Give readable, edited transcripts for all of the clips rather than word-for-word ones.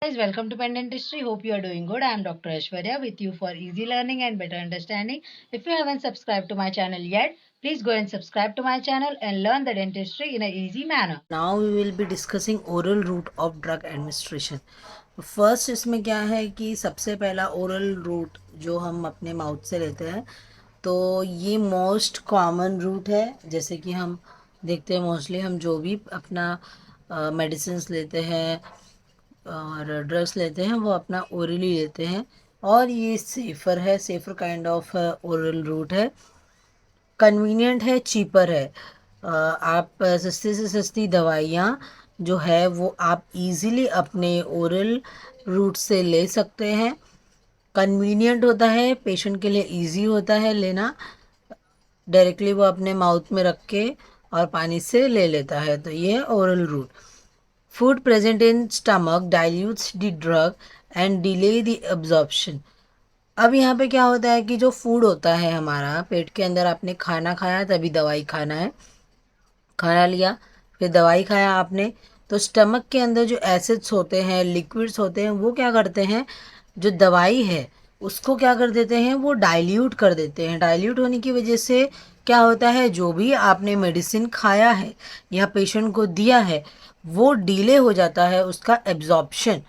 Guys, welcome to Pen Dentistry. Hope you are doing good. I am Dr. Aishwarya with you for easy learning and better understanding. If you haven't subscribed to my channel yet, please go and subscribe to my channel and learn the dentistry in an easy manner. Now we will be discussing oral route of drug administration. First इसमें क्या है कि सबसे पहला oral route जो हम अपने mouth से लेते हैं, तो ये मोस्ट कॉमन रूट है। जैसे कि हम देखते हैं मोस्टली हम जो भी अपना मेडिसिन्स लेते हैं और ड्रग्स लेते हैं वो अपना ओरली लेते हैं, और ये सेफ़र है, safer kind of oral route है, कन्वीनियंट है, चीपर है। आप सस्ती से सस्ती दवाइयाँ जो है वो आप इजीली अपने ओरल रूट से ले सकते हैं। कन्वीनियंट होता है, पेशेंट के लिए इजी होता है लेना, डायरेक्टली वो अपने माउथ में रख के और पानी से ले लेता है। तो ये है oral route. Food present in stomach dilutes the drug and delay the absorption. अब यहाँ पे क्या होता है कि जो फूड होता है हमारा पेट के अंदर, आपने खाना खाया तभी दवाई खाना है, खाना लिया फिर दवाई खाया आपने, तो स्टमक के अंदर जो एसिड्स होते हैं, लिक्विड्स होते हैं, वो क्या करते हैं, जो दवाई है उसको क्या कर देते हैं, वो डाइल्यूट कर देते हैं। डाइल्यूट होने की वजह से क्या होता है, जो भी आपने मेडिसिन खाया है या पेशेंट को दिया है वो डिले हो जाता है उसका एब्जॉर्प्शन।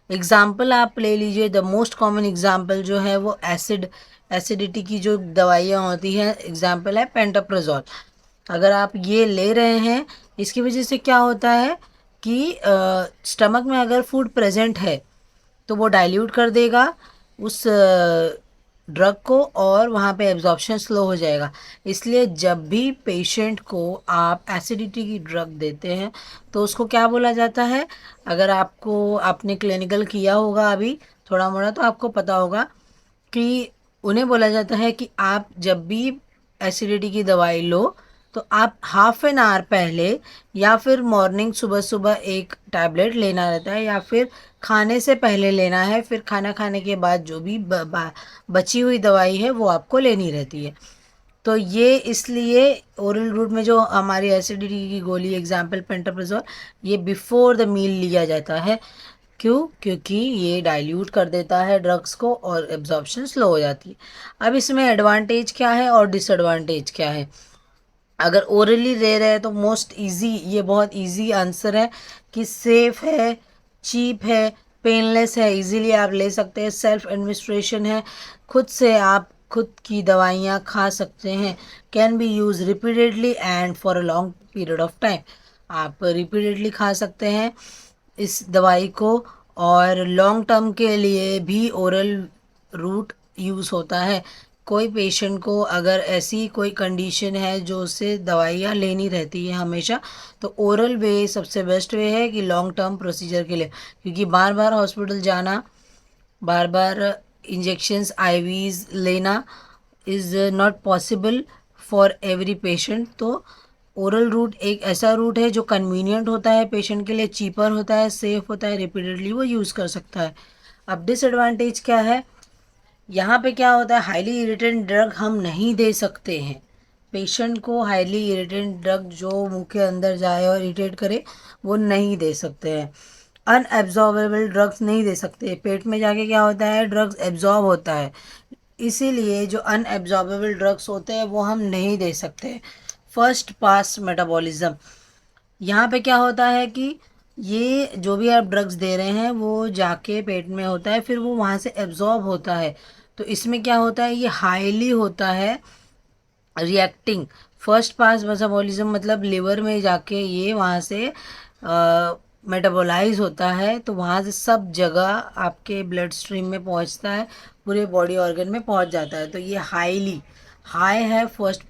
एग्जाम्पल आप ले लीजिए, द मोस्ट कॉमन एग्जाम्पल जो है वो एसिडिटी की जो दवाइयाँ होती हैं, एग्जाम्पल है पेंटाप्राजोल। अगर आप ये ले रहे हैं, इसकी वजह से क्या होता है कि स्टमक में अगर फूड प्रेजेंट है तो वो डाइल्यूट कर देगा उस ड्रग को, और वहाँ पे एब्जॉर्प्शन स्लो हो जाएगा। इसलिए जब भी पेशेंट को आप एसिडिटी की ड्रग देते हैं तो उसको क्या बोला जाता है, अगर आपने क्लिनिकल किया होगा अभी थोड़ा मोड़ा तो आपको पता होगा कि उन्हें बोला जाता है कि आप जब भी एसिडिटी की दवाई लो तो आप हाफ एन आवर पहले या फिर मॉर्निंग सुबह सुबह एक टैबलेट लेना रहता है, या फिर खाने से पहले लेना है, फिर खाना खाने के बाद जो भी बची हुई दवाई है वो आपको लेनी रहती है। तो ये इसलिए ओरल रूट में जो हमारी एसिडिटी की गोली एग्जाम्पल पेंटाप्राजोल, ये बिफोर द मील लिया जाता है। क्यों? क्योंकि ये डाइल्यूट कर देता है ड्रग्स को और एब्जॉर्प्शन स्लो हो जाती है। अब इसमें एडवांटेज क्या है और डिसएडवांटेज क्या है। अगर ओरली ले रहे हैं तो मोस्ट इजी, ये बहुत इजी आंसर है कि सेफ है, चीप है, पेनलेस है, इजीली आप ले सकते हैं, सेल्फ एडमिनिस्ट्रेशन है, खुद से आप खुद की दवाइयाँ खा सकते हैं, can be use repeatedly and for a long period of time. आप रिपीटेडली खा सकते हैं इस दवाई को, और लॉन्ग टर्म के लिए भी ओरल रूट यूज़ होता है। कोई पेशेंट को अगर ऐसी कोई कंडीशन है जो उसे दवाइयाँ लेनी रहती है हमेशा, तो ओरल वे सबसे बेस्ट वे है कि लॉन्ग टर्म प्रोसीजर के लिए, क्योंकि बार बार हॉस्पिटल जाना, बार बार इंजेक्शंस आईवीज लेना is not possible for every patient. तो ओरल रूट एक ऐसा रूट है जो कन्वीनियंट होता है पेशेंट के लिए, चीपर होता है, सेफ होता है, रिपीटेडली वो यूज़ कर सकता है। अब डिसएडवांटेज क्या है, यहाँ पे क्या होता है, हाईली इरिटेंट ड्रग हम नहीं दे सकते हैं पेशेंट को। हाईली इरिटेंट ड्रग जो मुंह के अंदर जाए और इरिटेट करे वो नहीं दे सकते हैं। अनएब्जॉर्बेबल ड्रग्स नहीं दे सकते, पेट में जाके क्या होता है, ड्रग्स एब्जॉर्ब होता है, इसीलिए जो अनएब्जॉर्बेबल ड्रग्स होते हैं वो हम नहीं दे सकते। फर्स्ट पास मेटाबॉलिज्म, यहाँ पे क्या होता है कि ये जो भी आप ड्रग्स दे रहे हैं वो जाके पेट में होता है, फिर वो वहाँ से एब्जॉर्ब होता है। तो इसमें क्या होता है, ये हाईली होता है रिएक्टिंग। फर्स्ट पास मेटाबॉलिज्म मतलब लिवर में जाके ये वहाँ से मेटाबोलाइज होता है, तो वहाँ से सब जगह आपके ब्लड स्ट्रीम में पहुँचता है, पूरे बॉडी ऑर्गन में पहुँच जाता है। तो ये हाई है फर्स्ट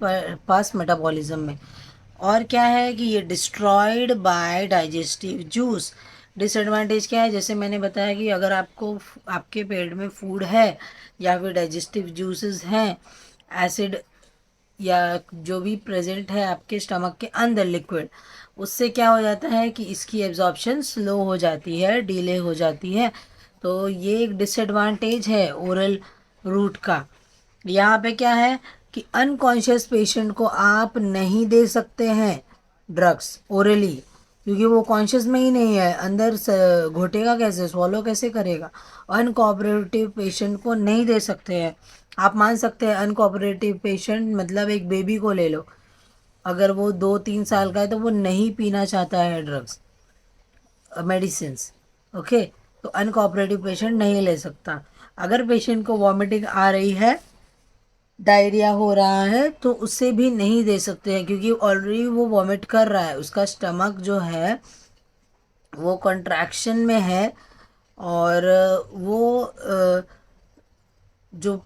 पास मेटाबॉलिज्म में। और क्या है कि ये destroyed by digestive juice. Disadvantage क्या है, जैसे मैंने बताया कि अगर आपके पेट में फूड है या फिर डाइजेस्टिव जूसेस हैं, एसिड या जो भी प्रेजेंट है आपके स्टमक के अंदर लिक्विड, उससे क्या हो जाता है कि इसकी एब्जॉर्प्शन स्लो हो जाती है, डिले हो जाती है। तो ये एक डिसएडवांटेज है ओरल रूट का। यहाँ पे क्या है कि अनकॉन्शियस पेशेंट को आप नहीं दे सकते हैं ड्रग्स ओरली, क्योंकि वो कॉन्शियस में ही नहीं है, अंदर घोटेगा कैसे, स्वॉलो कैसे करेगा। अनकोऑपरेटिव पेशेंट को नहीं दे सकते हैं। आप मान सकते हैं अनकोऑपरेटिव पेशेंट मतलब एक बेबी को ले लो, अगर वो 2-3 साल का है तो वो नहीं पीना चाहता है ड्रग्स मेडिसिन, ओके, तो अनकोऑपरेटिव पेशेंट नहीं ले सकता। अगर पेशेंट को वॉमिटिंग आ रही है, डायरिया हो रहा है, तो उसे भी नहीं दे सकते हैं, क्योंकि ऑलरेडी वो वॉमिट कर रहा है, उसका स्टमक जो है वो कंट्रैक्शन में है, और वो जो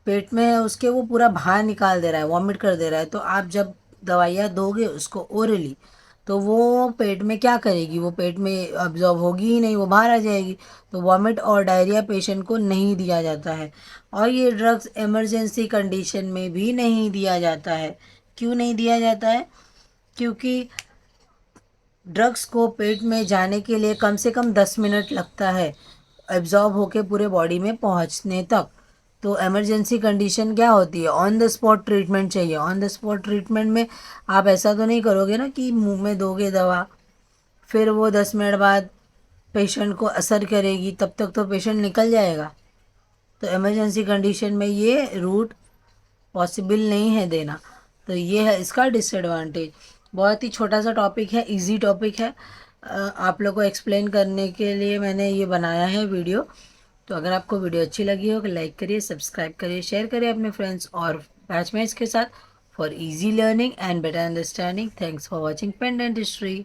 पेट में है उसके वो पूरा बाहर निकाल दे रहा है, वॉमिट कर दे रहा है। तो आप जब दवाइयाँ दोगे उसको ओरली, तो वो पेट में क्या करेगी, वो पेट में अब्जॉर्ब होगी ही नहीं, वो बाहर आ जाएगी। तो वॉमिट और डायरिया पेशेंट को नहीं दिया जाता है। और ये ड्रग्स इमरजेंसी कंडीशन में भी नहीं दिया जाता है। क्यों नहीं दिया जाता है? क्योंकि ड्रग्स को पेट में जाने के लिए कम से कम 10 मिनट लगता है एब्जॉर्ब होके पूरे बॉडी में पहुंचने तक। तो इमरजेंसी कंडीशन क्या होती है, ऑन द स्पॉट ट्रीटमेंट चाहिए। ऑन द स्पॉट ट्रीटमेंट में आप ऐसा तो नहीं करोगे ना कि मुंह में दोगे दवा, फिर वो 10 मिनट बाद पेशेंट को असर करेगी, तब तक तो पेशेंट निकल जाएगा। तो इमरजेंसी कंडीशन में ये रूट पॉसिबल नहीं है देना। तो ये है इसका डिसएडवांटेज। बहुत ही छोटा सा टॉपिक है, इजी टॉपिक है, आप लोग को एक्सप्लेन करने के लिए मैंने ये बनाया है वीडियो। तो अगर आपको वीडियो अच्छी लगी हो तो लाइक करिए, सब्सक्राइब करिए, शेयर करिए अपने फ्रेंड्स और बैचमेट्स के साथ for easy learning and better understanding. Thanks for watching pen dentistry.